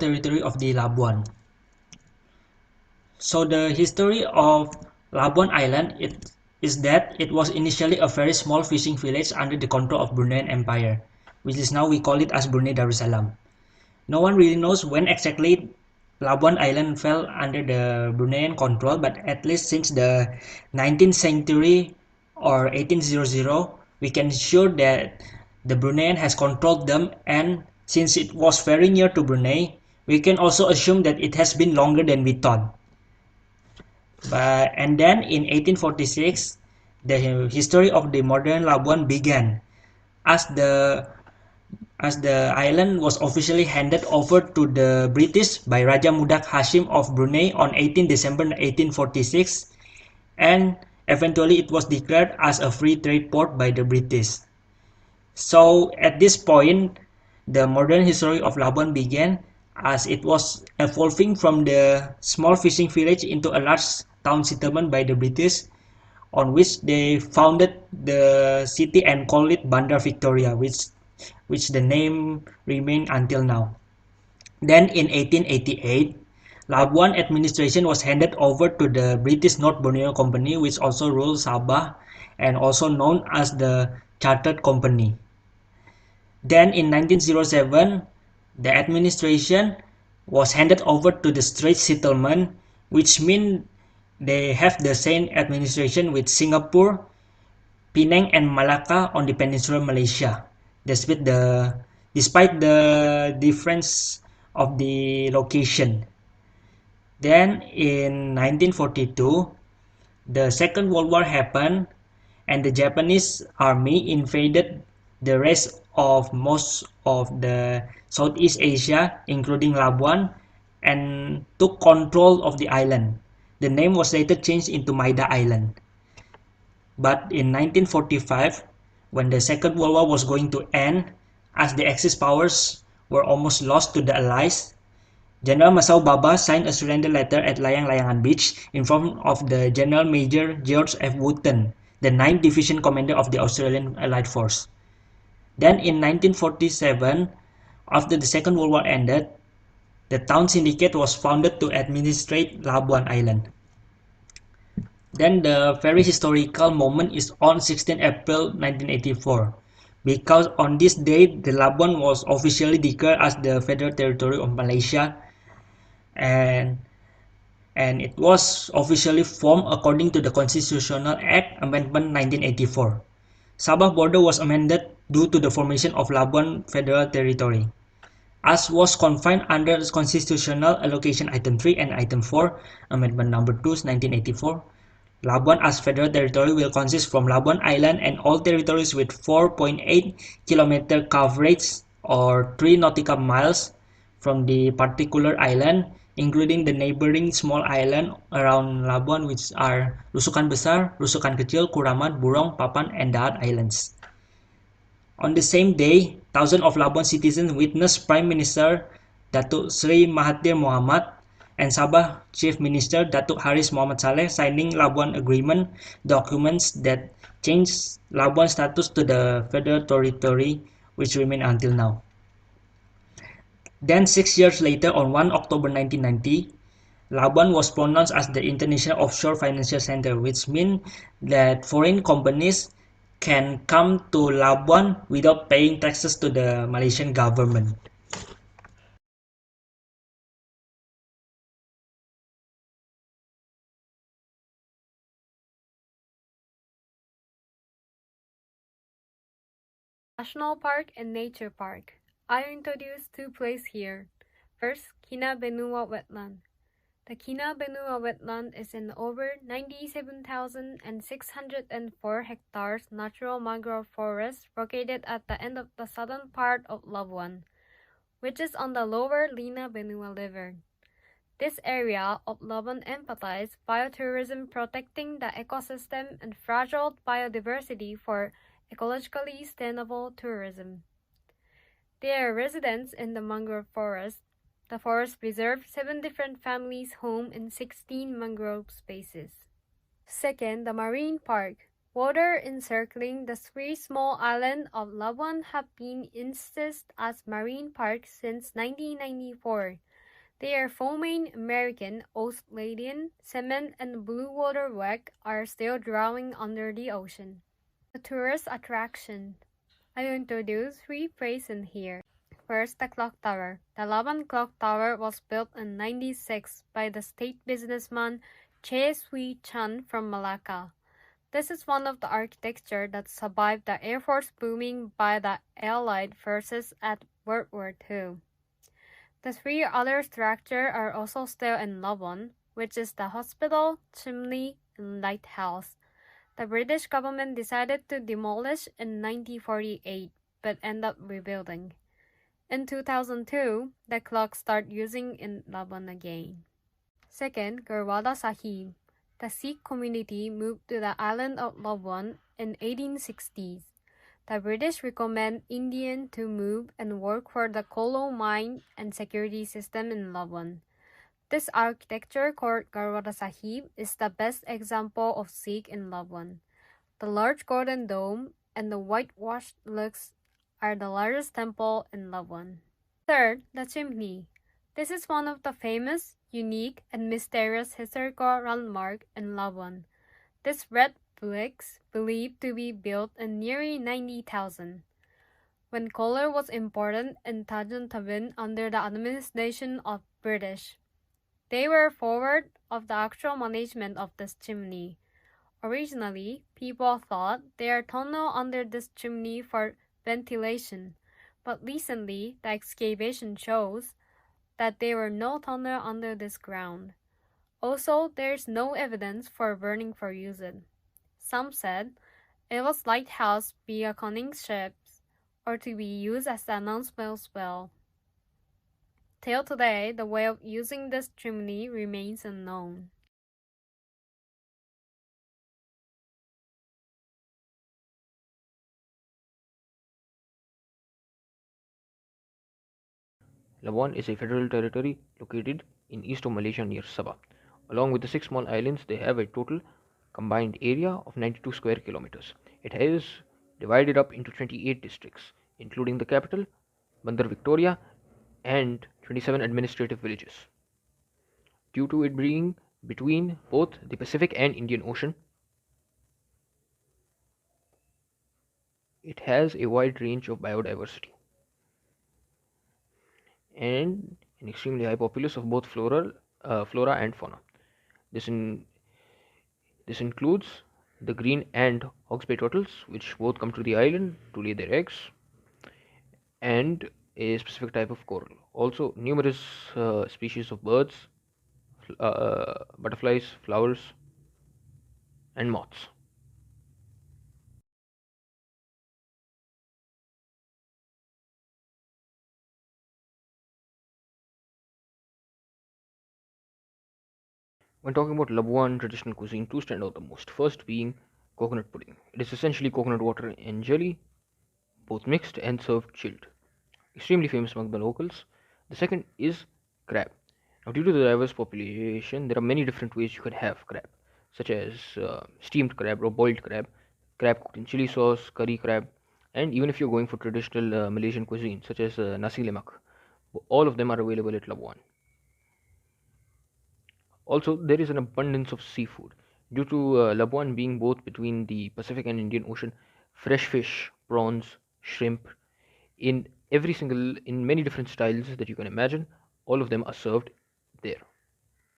territory of the Labuan. So the history of Labuan Island is that it was initially a very small fishing village under the control of Bruneian Empire, which is now we call it as Brunei Darussalam. No one really knows when exactly Labuan Island fell under the Bruneian control, but at least since the 19th century or 1800, we can sure that the Bruneian has controlled them, and since it was very near to Brunei, we can also assume that it has been longer than we thought. And then in 1846, the history of the modern Labuan began as the island was officially handed over to the British by Raja Mudak Hashim of Brunei on 18 December 1846, and eventually it was declared as a free trade port by the British. So at this point, the modern history of Labuan began as it was evolving from the small fishing village into a large town settlement by the British, on which they founded the city and called it Bandar Victoria, which the name remained until now. Then in 1888, Labuan administration was handed over to the British North Borneo Company, which also ruled Sabah and also known as the Chartered Company. Then in 1907, the administration was handed over to the Straits Settlement, which means they have the same administration with Singapore, Penang, and Malacca on the Peninsula Malaysia. Despite the difference of the location. Then in 1942, the Second World War happened, and the Japanese army invaded the rest of most of the Southeast Asia, including Labuan, and took control of the island. The name was later changed into Maida Island. But in 1945, when the Second World War was going to end, as the Axis powers were almost lost to the Allies, General Masao Baba signed a surrender letter at Layang-Layangan Beach in front of the General Major George F. Wooten, the 9th Division Commander of the Australian Allied Force. Then in 1947, after the Second World War ended, the Town Syndicate was founded to administrate Labuan Island. Then the very historical moment is on 16 April 1984, because on this date the Labuan was officially declared as the Federal Territory of Malaysia, and it was officially formed according to the Constitutional Act Amendment 1984. Sabah border was amended due to the formation of Labuan Federal Territory, as was confined under Constitutional Allocation Item 3 and Item 4, Amendment Number 2, 1984. Labuan as federal territory will consist from Labuan Island and all territories with 4.8 km coverage or 3 nautical miles from the particular island, including the neighboring small island around Labuan, which are Rusukan Besar, Rusukan Kecil, Kuramat, Burong, Papan, and Daat Islands. On the same day, thousands of Labuan citizens witnessed Prime Minister Datuk Sri Mahathir Mohamad and Sabah Chief Minister Datuk Haris Mohamad Saleh signing Labuan Agreement documents that changed Labuan's status to the Federal Territory, which remain until now. Then 6 years later, on 1 October 1990, Labuan was pronounced as the International Offshore Financial Center, which means that foreign companies can come to Labuan without paying taxes to the Malaysian government. National Park and Nature Park. I introduce two places here. First, Kinabenua Wetland. The Kinabenua Wetland is an over 97,604 hectares natural mangrove forest located at the end of the southern part of Labuan, which is on the lower Lina Benua River. This area of Labuan emphasizes biotourism, protecting the ecosystem and fragile biodiversity for ecologically sustainable tourism. There are residents in the mangrove forest. The forest preserved 7 different families' home in 16 mangrove species. Second, the marine park. Water encircling the 3 small islands of Labuan have been insisted as marine parks since 1994. Their four main American Australian salmon and blue water wake are still drowning under the ocean. The tourist attraction. I will introduce three phrases here. First, the clock tower. The Labuan clock tower was built in 96 by the state businessman Che Sui Chan from Malacca. This is one of the architecture that survived the Air Force booming by the Allied forces at World War II. The three other structures are also still in Labuan, which is the hospital, chimney, and lighthouse. The British government decided to demolish in 1948, but ended up rebuilding. In 2002, the clock started using in Labuan again. Second, Gurwada Sahib. The Sikh community moved to the island of Labuan in 1860s. The British recommend Indians to move and work for the coal mine and security system in Labuan. This architecture called Gurwada Sahib is the best example of Sikh in Labuan. The large golden dome and the whitewashed looks are the largest temple in Labuan. Third, the chimney. This is one of the famous, unique, and mysterious historical landmarks in Labuan. This red bricks believed to be built in nearly 90,000. When coal was imported in Tanjung Tabin under the administration of British, they were forward of the actual management of this chimney. Originally, people thought there are tunnels under this chimney for ventilation, but recently the excavation shows that there were no tunnel under this ground. Also, there is no evidence for burning for usage. Some said it was lighthouse beaconing ships or to be used as an announcement bell. Till today, the way of using this chimney remains unknown. Labuan is a federal territory located in east of Malaysia near Sabah. Along with the six small islands, they have a total combined area of 92 square kilometers. It is divided up into 28 districts, including the capital, Bandar Victoria, and 27 administrative villages. Due to it being between both the Pacific and Indian Ocean, it has a wide range of biodiversity and an extremely high populace of both flora and fauna. This, in, this includes the green and hawksbill turtles, which both come to the island to lay their eggs, and a specific type of coral. Also, numerous species of birds, butterflies, flowers, and moths. When talking about Labuan traditional cuisine, two stand out the most. First being coconut pudding. It is essentially coconut water and jelly, both mixed and served chilled. Extremely famous among the locals. The second is crab. Now, due to the diverse population, there are many different ways you can have crab, such as steamed crab or boiled crab, crab cooked in chili sauce, curry crab, and even if you're going for traditional Malaysian cuisine, such as nasi lemak, all of them are available at Labuan. Also, there is an abundance of seafood. Due to Labuan being both between the Pacific and Indian Ocean, fresh fish, prawns, shrimp, in many different styles that you can imagine, all of them are served there.